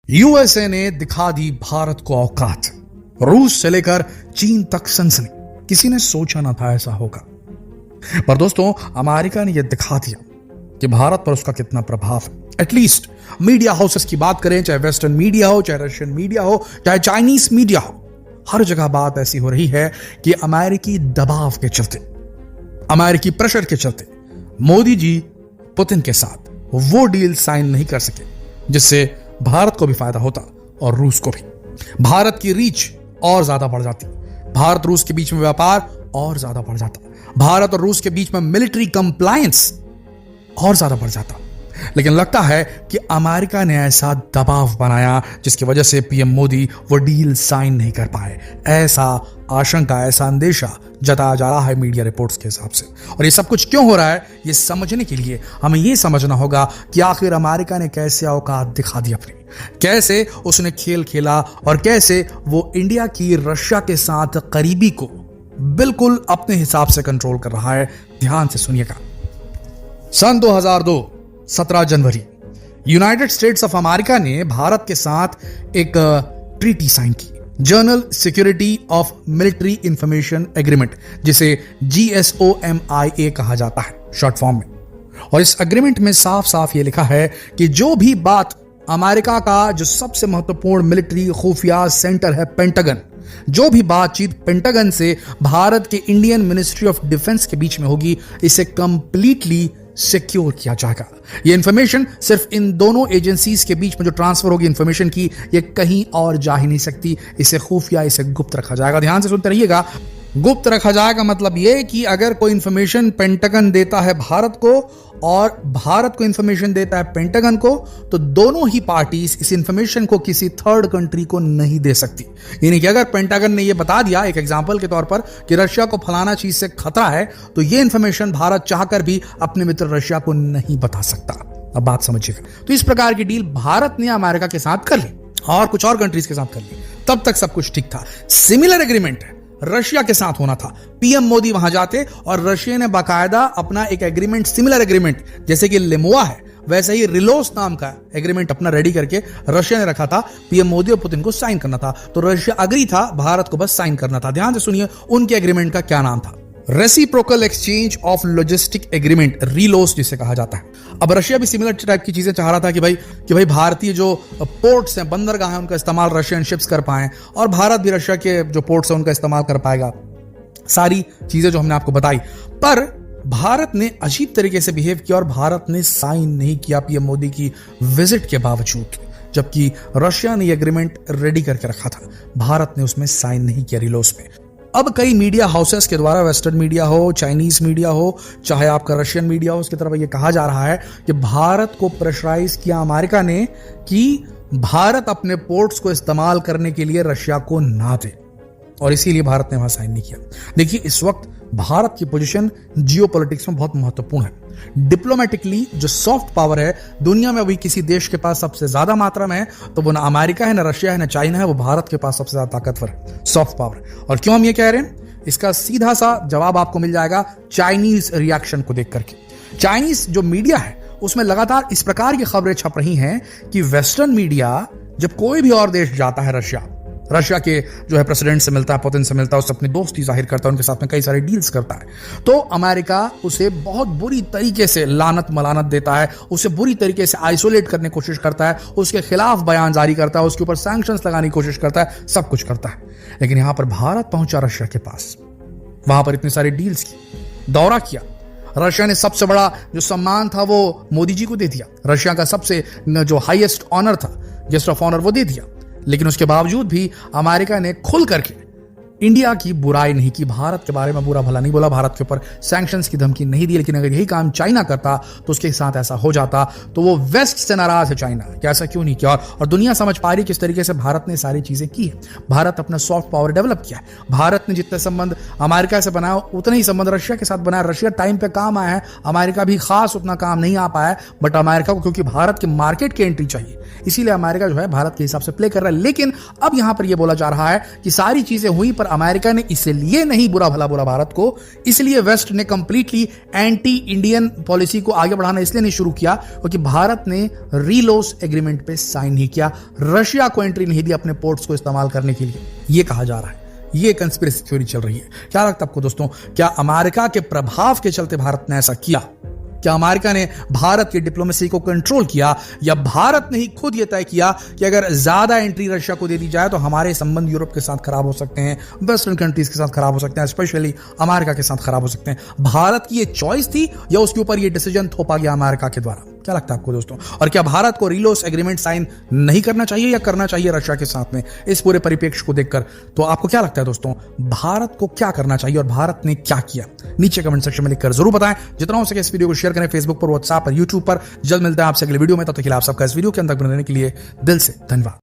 USA ने दिखा दी भारत को औकात। रूस से लेकर चीन तक सनसनी। किसी ने सोचा ना था ऐसा होगा, पर दोस्तों अमेरिका ने यह दिखा दिया कि भारत पर उसका कितना प्रभाव है। एटलीस्ट मीडिया हाउसेस की बात करें, चाहे वेस्टर्न मीडिया हो, चाहे रशियन मीडिया हो, चाहे चाइनीज मीडिया हो, हर जगह बात ऐसी हो रही है कि अमेरिकी दबाव के चलते, अमेरिकी प्रेशर के चलते मोदी जी पुतिन के साथ वो डील साइन नहीं कर सके जिससे भारत को भी फायदा होता और रूस को भी। भारत की रीच और ज्यादा बढ़ जाती, भारत रूस के बीच में व्यापार और ज्यादा बढ़ जाता, भारत और रूस के बीच में मिलिट्री कंप्लायंस और ज्यादा बढ़ जाता। लेकिन लगता है कि अमेरिका ने ऐसा दबाव बनाया जिसकी वजह से पीएम मोदी वो डील साइन नहीं कर पाए। ऐसा आशंका, ऐसा अंदेशा जताया जा रहा है मीडिया रिपोर्ट्स के हिसाब से। और ये सब कुछ क्यों हो रहा है, ये समझने के लिए हमें ये समझना होगा कि आखिर अमेरिका ने कैसे औकात दिखा दी अपनी, कैसे उसने खेल खेला और कैसे वो इंडिया की रशिया के साथ करीबी को बिल्कुल अपने हिसाब से कंट्रोल कर रहा है। ध्यान से सुनिएगा। सन 2002 17 जनवरी यूनाइटेड स्टेट्स ऑफ अमेरिका ने भारत के साथ एक ट्रीटी साइन की, journal security of military information agreement, जिसे GSOMIA कहा जाता है शॉर्ट फॉर्म में। और इस एग्रीमेंट में साफ साफ ये लिखा है कि जो भी बात अमेरिका का जो सबसे महत्वपूर्ण मिलिट्री खुफिया सेंटर है पेंटागन, जो भी बातचीत पेंटागन से भारत के इंडियन मिनिस्ट्री ऑफ डिफेंस के बीच में होगी, इसे कंप्लीटली सिक्योर किया जाएगा। ये इंफॉर्मेशन सिर्फ इन दोनों एजेंसीज के बीच में जो ट्रांसफर होगी इंफॉर्मेशन की, ये कहीं और जा ही नहीं सकती। इसे खुफिया, इसे गुप्त रखा जाएगा। ध्यान से सुनते रहिएगा। गुप्त रखा जाएगा मतलब ये कि अगर कोई इंफॉर्मेशन पेंटागन देता है भारत को और भारत को इंफॉर्मेशन देता है पेंटागन को, तो दोनों ही पार्टीज इस इंफॉर्मेशन को किसी थर्ड कंट्री को नहीं दे सकती। यानी कि अगर पेंटागन ने यह बता दिया एक एग्जांपल के तौर पर कि रशिया को फलाना चीज से खतरा है, तो यह इंफॉर्मेशन भारत चाहकर भी अपने मित्र रशिया को नहीं बता सकता। अब बात समझिएगा। तो इस प्रकार की डील भारत ने अमेरिका के साथ कर ली और कुछ और कंट्रीज के साथ कर ली। तब तक सब कुछ ठीक था। सिमिलर एग्रीमेंट रशिया के साथ होना था। पीएम मोदी वहां जाते और रशिया ने बाकायदा अपना एक एग्रीमेंट, सिमिलर एग्रीमेंट, जैसे कि लिमुआ है वैसे ही रिलोस नाम का एग्रीमेंट अपना रेडी करके रशिया ने रखा था। पीएम मोदी और पुतिन को साइन करना था, तो रशिया अग्री था, भारत को बस साइन करना था। ध्यान से सुनिए उनके एग्रीमेंट का क्या नाम था। Reciprocal exchange of logistic agreement, RELOS जिसे कहा जाता है। अब रशिया भी सिमिलर टाइप की चीजें चाह रहा था कि भाई भारतीय जो पोर्ट्स हैं, बंदरगाह हैं, उनका इस्तेमाल रशियन शिप्स कर पाए और भारत भी रशिया के जो पोर्ट्स हैं उनका इस्तेमाल कर पाएगा। सारी चीजें जो हमने आपको बताई, पर भारत ने अजीब तरीके से बिहेव किया और भारत ने साइन नहीं किया पीएम मोदी की विजिट के बावजूद, जबकि रशिया ने एग्रीमेंट रेडी करके रखा था। भारत ने उसमें साइन नहीं किया रिलोस में। अब कई मीडिया हाउसेस के द्वारा, वेस्टर्न मीडिया हो, चाइनीज मीडिया हो, चाहे आपका रशियन मीडिया हो, उसकी तरफ यह कहा जा रहा है कि भारत को प्रेशराइज किया अमेरिका ने कि भारत अपने पोर्ट्स को इस्तेमाल करने के लिए रशिया को ना दे, और इसीलिए भारत ने वहां साइन नहीं किया। देखिए इस वक्त भारत की पोजीशन जियोपॉलिटिक्स में बहुत महत्वपूर्ण है। डिप्लोमेटिकली जो सॉफ्ट पावर है दुनिया में, अभी किसी देश के पास सबसे ज्यादा मात्रा में है तो वो ना अमेरिका है, ना रशिया है, ना चाइना है, वो भारत के पास सबसे ज्यादा ताकतवर है, सॉफ्ट पावर। और क्यों हम ये कह रहे हैं, इसका सीधा सा जवाब आपको मिल जाएगा चाइनीज रिएक्शन को देख करके। चाइनीज जो मीडिया है उसमें लगातार इस प्रकार की खबरें छप रही हैं कि वेस्टर्न मीडिया जब कोई भी और देश जाता है, रशिया के जो है प्रेसिडेंट से मिलता है, पुतिन से मिलता है, उससे अपनी दोस्ती जाहिर करता है, उनके साथ में कई सारे डील्स करता है, तो अमेरिका उसे बहुत बुरी तरीके से लानत मलानत देता है, उसे बुरी तरीके से आइसोलेट करने की कोशिश करता है, उसके खिलाफ बयान जारी करता है, उसके ऊपर सैंक्शंस लगाने की कोशिश करता है, सब कुछ करता है। लेकिन यहां पर भारत पहुंचा रशिया के पास, वहां पर इतनी सारी डील्स की, दौरा किया। रशिया ने सबसे बड़ा जो सम्मान था वो मोदी जी को दे दिया, रशिया का सबसे जो हाईएस्ट ऑनर था, गेस्ट ऑफ ऑनर, वो दे दिया। लेकिन उसके बावजूद भी अमेरिका ने खुल करके इंडिया की बुराई नहीं की, भारत के बारे में बुरा भला नहीं बोला, भारत के ऊपर सैंक्शंस की धमकी नहीं दी। लेकिन अगर यही काम चाइना करता तो उसके साथ ऐसा हो जाता, तो वो वेस्ट से नाराज है चाइना कि ऐसा क्यों नहीं किया। और दुनिया समझ पा रही किस तरीके से भारत ने सारी चीजें की है। भारत अपना सॉफ्ट पावर डेवलप किया है। भारत ने जितने संबंध अमेरिका से बनाया उतने ही संबंध रशिया के साथ बनाया। रशिया टाइम पे काम आया है, अमेरिका भी खास उतना काम नहीं आ पाया, बट अमेरिका को क्योंकि भारत के मार्केट की एंट्री चाहिए, इसीलिए अमेरिका जो है भारत के हिसाब से प्ले कर रहा है। लेकिन अब यहां पर यह बोला जा रहा है कि सारी चीजें हुई पर अमेरिका ने इसलिए नहीं बुरा भला बोला भारत को, इसलिए वेस्ट ने कंप्लीटली एंटी इंडियन पॉलिसी को आगे बढ़ाना इसलिए नहीं शुरू किया क्योंकि भारत ने रीलोस एग्रीमेंट पे साइन नहीं किया, रशिया को एंट्री नहीं दी अपने पोर्ट्स को इस्तेमाल करने के लिए। यह कहा जा रहा है, ये कंस्पिरेसी थ्योरी चल रही है। क्या लगता है आपको दोस्तों, क्या अमेरिका के प्रभाव के चलते भारत ने ऐसा किया? क्या अमेरिका ने भारत की डिप्लोमेसी को कंट्रोल किया, या भारत ने ही खुद यह तय किया कि अगर ज्यादा एंट्री रशिया को दे दी जाए तो हमारे संबंध यूरोप के साथ खराब हो सकते हैं, वेस्टर्न कंट्रीज के साथ खराब हो सकते हैं, स्पेशली अमेरिका के साथ खराब हो सकते हैं? भारत की यह चॉइस थी या उसके ऊपर यह डिसीजन थोपा गया अमेरिका के द्वारा? क्या लगता है आपको दोस्तों? और क्या भारत को रीलोस एग्रीमेंट साइन नहीं करना चाहिए या करना चाहिए रशिया के साथ में, इस पूरे परिप्रेक्ष्य को देखकर? तो आपको क्या लगता है दोस्तों, भारत को क्या करना चाहिए और भारत ने क्या किया? नीचे कमेंट सेक्शन में लिखकर जरूर बताएं। जितना हो सके इस वीडियो को शेयर करें फेसबुक पर, व्हाट्सएप पर, यूट्यूब पर। जल्द मिलते हैं आपसे अगले वीडियो में, तब तक के लिए आप सबका इस वीडियो के अंदर बने रहने के लिए दिल से धन्यवाद।